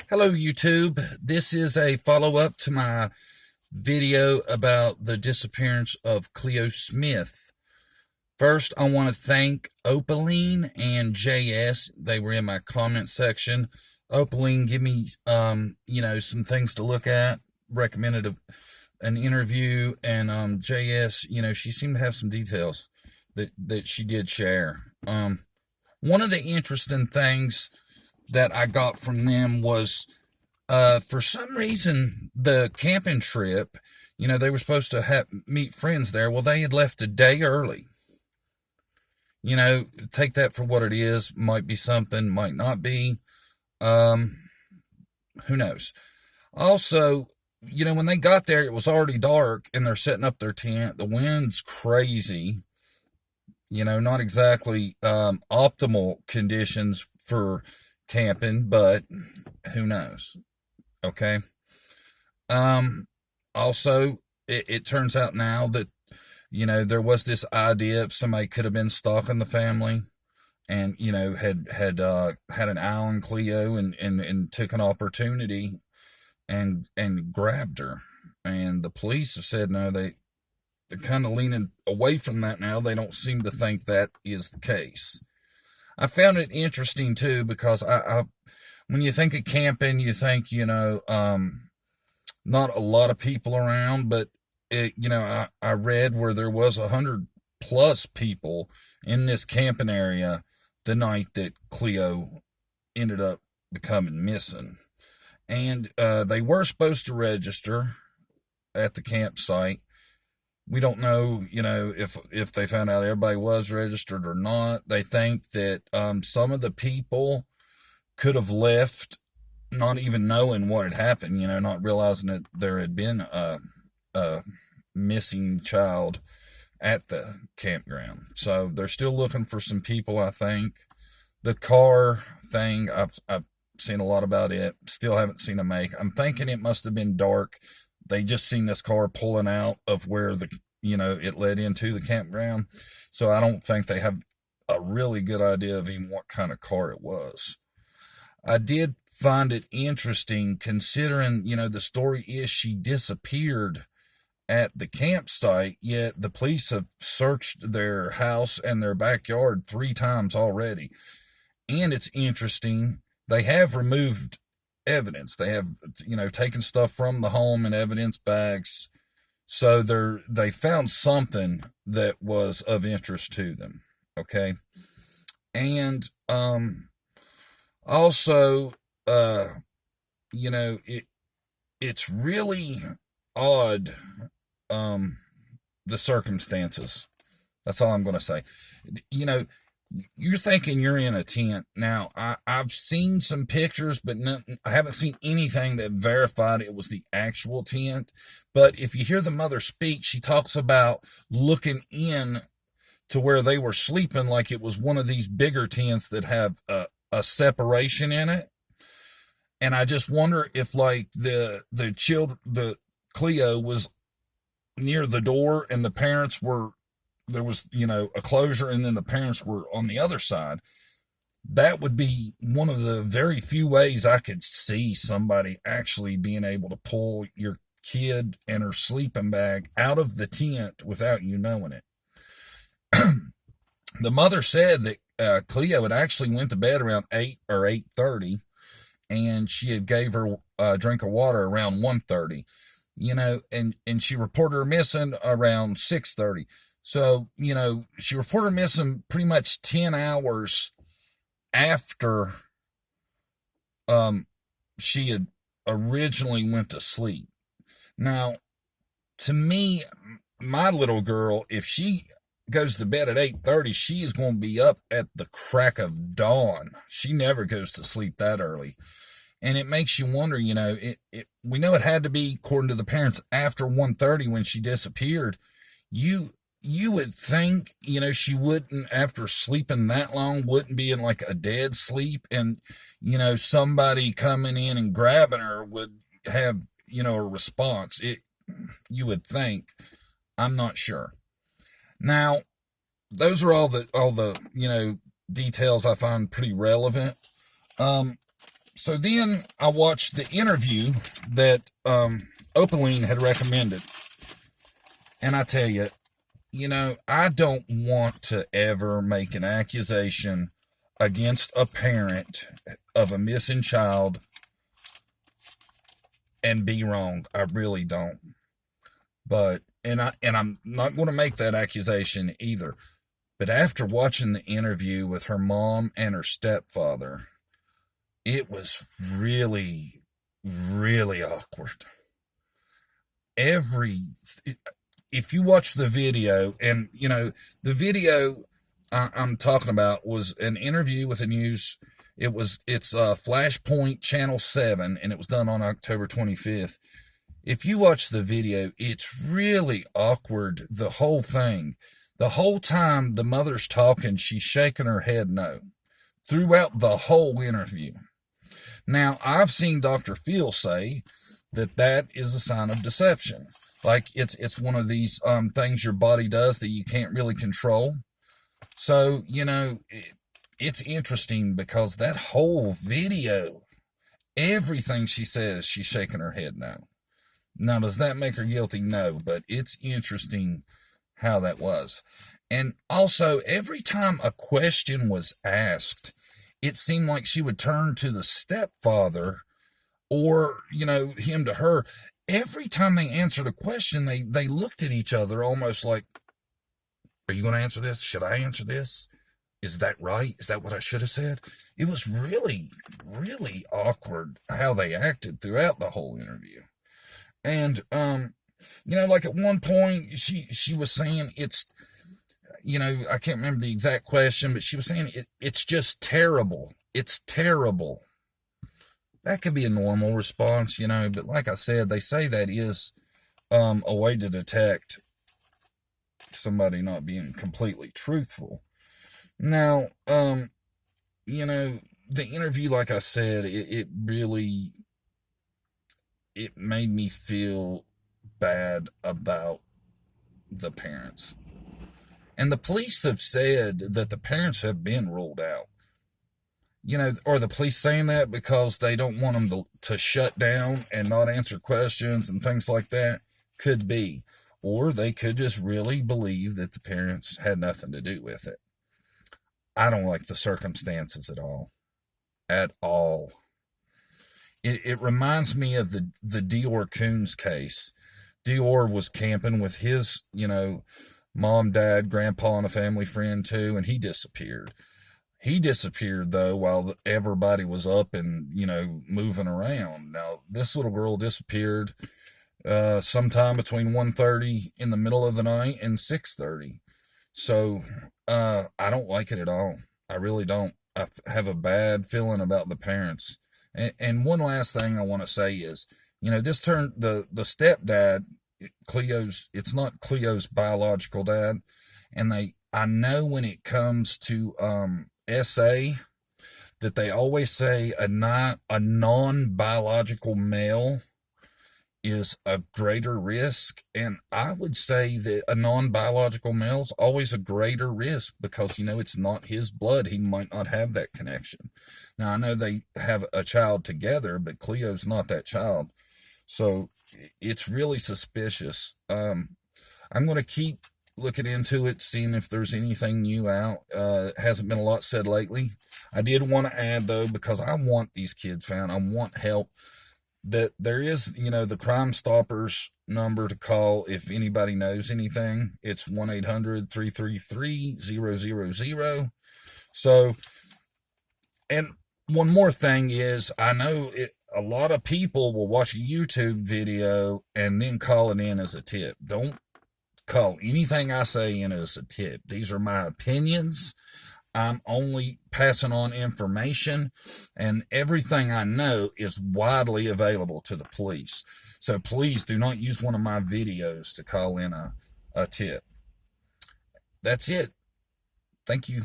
Hello, YouTube. This is a follow-up to my video about the disappearance of Cleo Smith. First, I want to thank Opaline and JS. They were in my comment section. Opaline give me, some things to look at, recommended an interview, and JS, she seemed to have some details that she did share. One of the interesting things that I got from them was, for some reason, the camping trip, they were supposed to meet friends there. Well, they had left a day early. Take that for what it is. Might be something, might not be. Who knows? Also, when they got there, it was already dark and they're setting up their tent. The wind's crazy. Not exactly optimal conditions for camping, but who knows? Okay. Also, it turns out now that, there was this idea of somebody could have been stalking the family and, had an eye on Cleo and took an opportunity and grabbed her. And the police have said, no, they're kind of leaning away from that now. They don't seem to think that is the case. I found it interesting too, because when you think of camping, you think, not a lot of people around, but I read where there was 100+ people in this camping area the night that Cleo ended up becoming missing. And, they were supposed to register at the campsite. We don't know, if they found out everybody was registered or not. They think that some of the people could have left not even knowing what had happened, not realizing that there had been a missing child at the campground. So they're still looking for some people, I think. The car thing, I've seen a lot about it. Still haven't seen a make. I'm thinking it must have been dark. They just seen this car pulling out of where it led into the campground. So I don't think they have a really good idea of even what kind of car it was. I did find it interesting considering, the story is she disappeared at the campsite, yet the police have searched their house and their backyard 3 times already. And it's interesting, they have removed evidence. They have, taken stuff from the home and evidence bags. So they found something that was of interest to them. Okay. And, also, it's really odd, the circumstances. That's all I'm going to say. You're thinking you're in a tent. Now, I've seen some pictures, but I haven't seen anything that verified it was the actual tent. But if you hear the mother speak, she talks about looking in to where they were sleeping like it was one of these bigger tents that have a separation in it. And I just wonder if the Cleo was near the door and the parents were, there was, a closure, and then the parents were on the other side. That would be one of the very few ways I could see somebody actually being able to pull your kid and her sleeping bag out of the tent without you knowing it. The mother said that Cleo had actually went to bed around 8 or 8:30, and she had gave her a drink of water around 1:30, and she reported her missing around 6:30. So, she reported her missing pretty much 10 hours after she had originally went to sleep. Now, to me, my little girl, if she goes to bed at 8:30, she is going to be up at the crack of dawn. She never goes to sleep that early. And it makes you wonder, we know it had to be, according to the parents, after 1:30 when she disappeared. You would think, she wouldn't, after sleeping that long, wouldn't be in like a dead sleep, and, somebody coming in and grabbing her would have, a response. You would think. I'm not sure. Now, those are all the details I find pretty relevant. So then I watched the interview that Opaline had recommended. And I tell you, I don't want to ever make an accusation against a parent of a missing child and be wrong. I really don't. But I'm not going to make that accusation either. But after watching the interview with her mom and her stepfather, it was really, really awkward. If you watch the video, and the video I'm talking about was an interview with the news. It's Flashpoint Channel 7, and it was done on October 25th. If you watch the video, it's really awkward, the whole thing. The whole time the mother's talking, she's shaking her head no throughout the whole interview. Now, I've seen Dr. Phil say that is a sign of deception. Like it's one of these things your body does that you can't really control. So, it's interesting because that whole video, everything she says, she's shaking her head no. Now, does that make her guilty? No, but it's interesting how that was. And also, every time a question was asked, it seemed like she would turn to the stepfather or, him to her. Every time they answered a question, they looked at each other almost like, are you going to answer this? Should I answer this? Is that right? Is that what I should have said? It was really, really awkward how they acted throughout the whole interview. And, like at one point she was saying I can't remember the exact question, but she was saying it's just terrible. It's terrible. That could be a normal response, but like I said, they say that is a way to detect somebody not being completely truthful. Now, the interview, like I said, it really, it made me feel bad about the parents. And the police have said that the parents have been ruled out. Are the police saying that because they don't want them to shut down and not answer questions and things like that? Could be. Or they could just really believe that the parents had nothing to do with it. I don't like the circumstances at all. At all. It reminds me of the Dior Coons case. Dior was camping with his, mom, dad, grandpa, and a family friend too, and he disappeared. He disappeared, though, while everybody was up and, moving around. Now, this little girl disappeared sometime between 1:30 in the middle of the night and 6:30. So, I don't like it at all. I really don't. I have a bad feeling about the parents. And one last thing I want to say is, this turned the stepdad, it's not Cleo's biological dad. And I know when it comes to, SA, that they always say a non-biological male is a greater risk. And I would say that a non-biological male is always a greater risk because, it's not his blood. He might not have that connection. Now, I know they have a child together, but Cleo's not that child. So it's really suspicious. I'm going to keep looking into it, seeing if there's anything new out. Hasn't been a lot said lately. I did want to add, though, because I want these kids found. I want help. That there is, the Crime Stoppers number to call if anybody knows anything. It's 1-800-333-000. So, and one more thing is, I know a lot of people will watch a YouTube video and then call it in as a tip. Don't call anything I say in as a tip. These are my opinions. I'm only passing on information, and everything I know is widely available to the police. So please do not use one of my videos to call in a tip. That's it. Thank you.